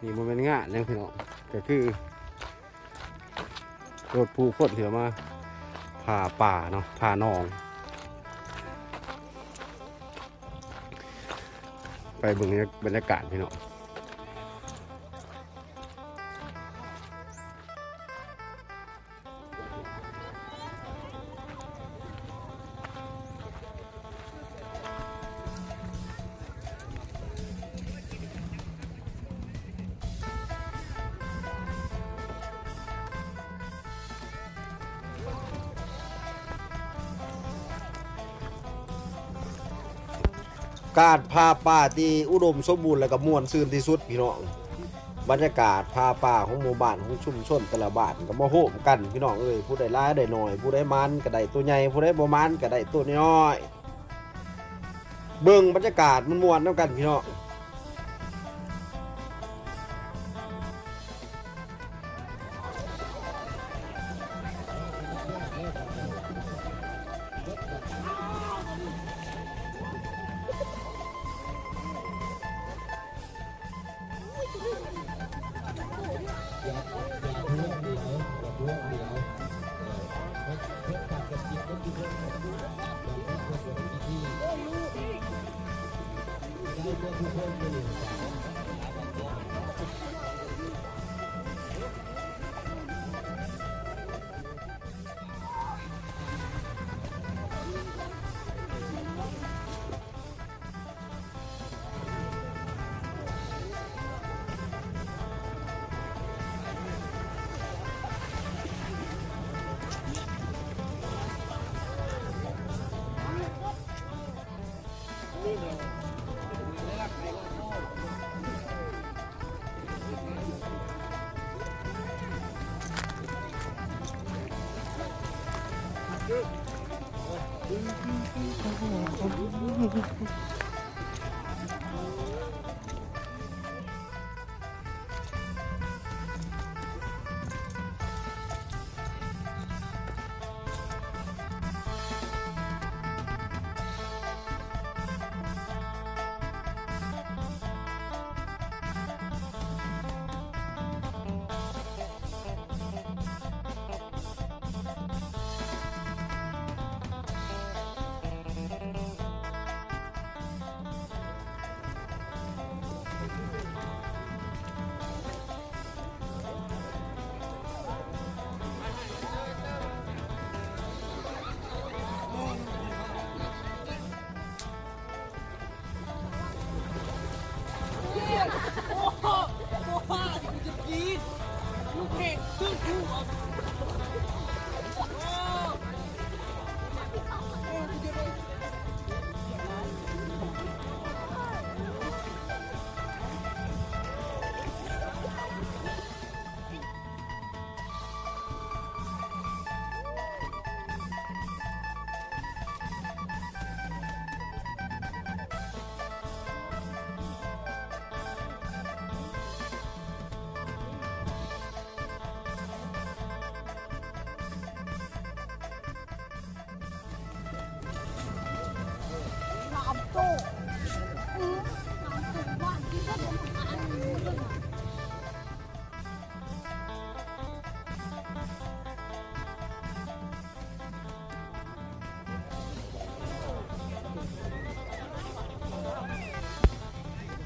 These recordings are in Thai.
นี่มันเป็นงานยังพี่น้องก็คือรถผู้คนเถื่อมาผ่าป่าเนาะผ่าหนอง ไปเบิ่งบรรยากาศพี่น้องการพาป่าที่อุดมสมบูรณ์และก็ม่วนซื่นที่สุดพี่น้องบรรยากาศพาป่าของหมู่บ้านของชุมชนแต่ละบ้านก็มาโฮมกันพี่น้องเอ้ยผู้ใดร้ายได้น้อยผู้ใดมันก็ได้ตัวใหญ่ผู้ใดบ่มันก็ได้ตัวน้อยเบิ่งบรรยากาศมันม่วนนำกันพี่น้อง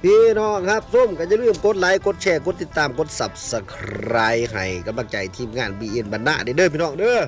พี่น้องครับส้มก็จะลืมกดไลค์กดแชร์กดติดตามกด Subscribe ให้กำลังใจทีมงาน BN บรรณะเด้อพี่น้องเด้อ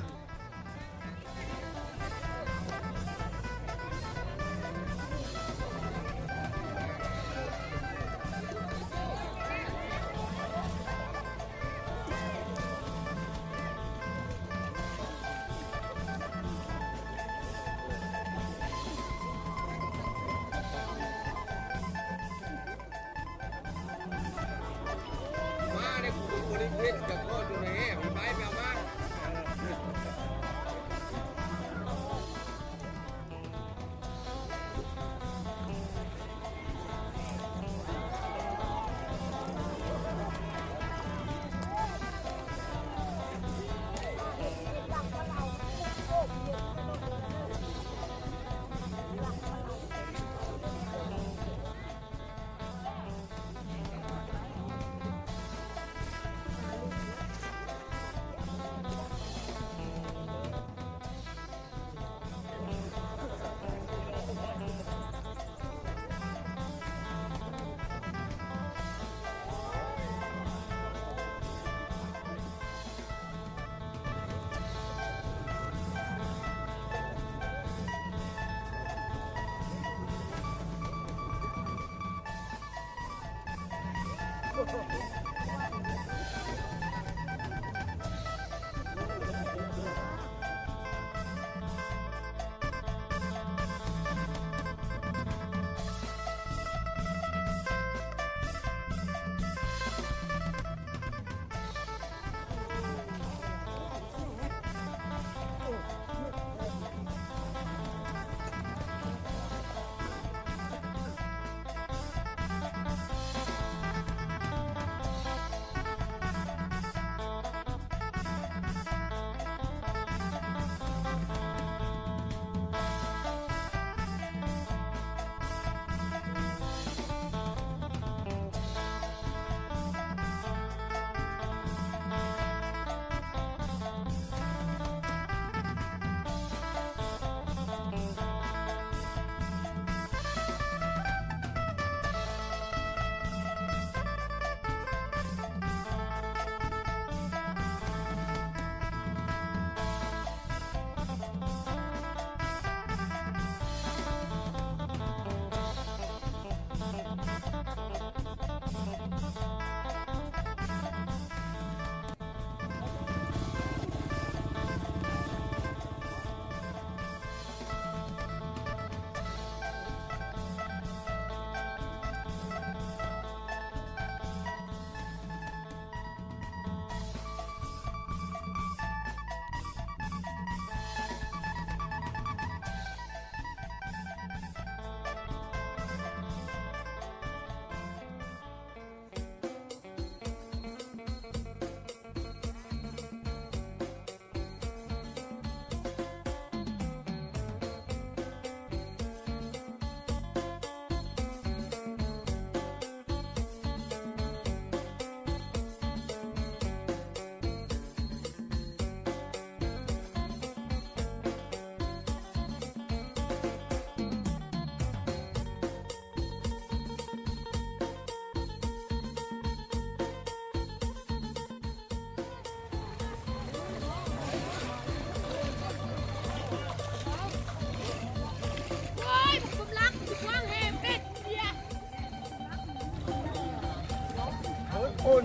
คุณ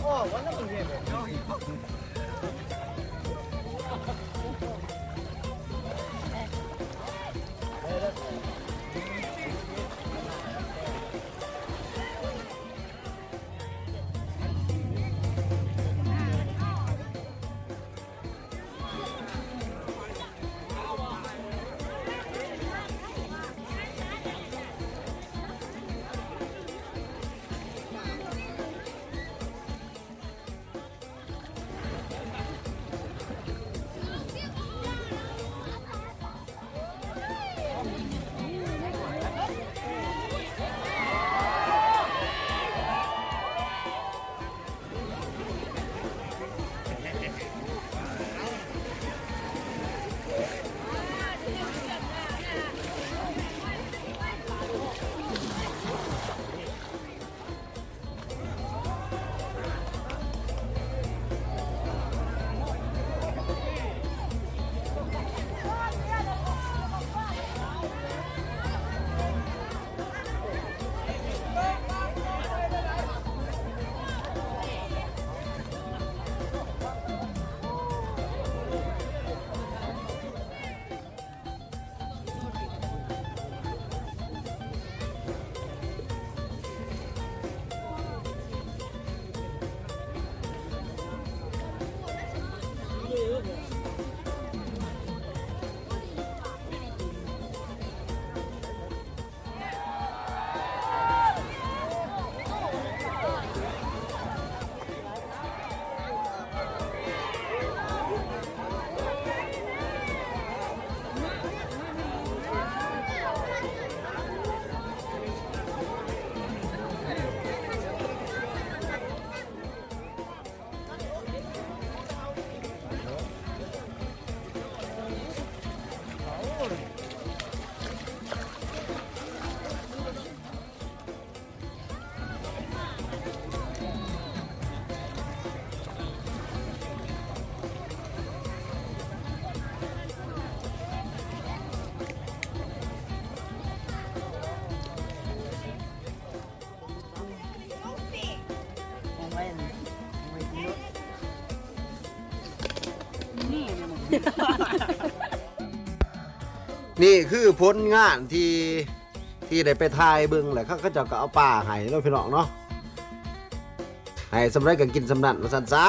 โอ้วันนั้นมึงเห็น นี่คือผลงานที่ได้ไปถ่ายเบิ่งแหละเขาก็จะก็เอาป่าให้แล้วพี่น้องเนาะให้สำไรก็กินสำนันว่าซั่นซะ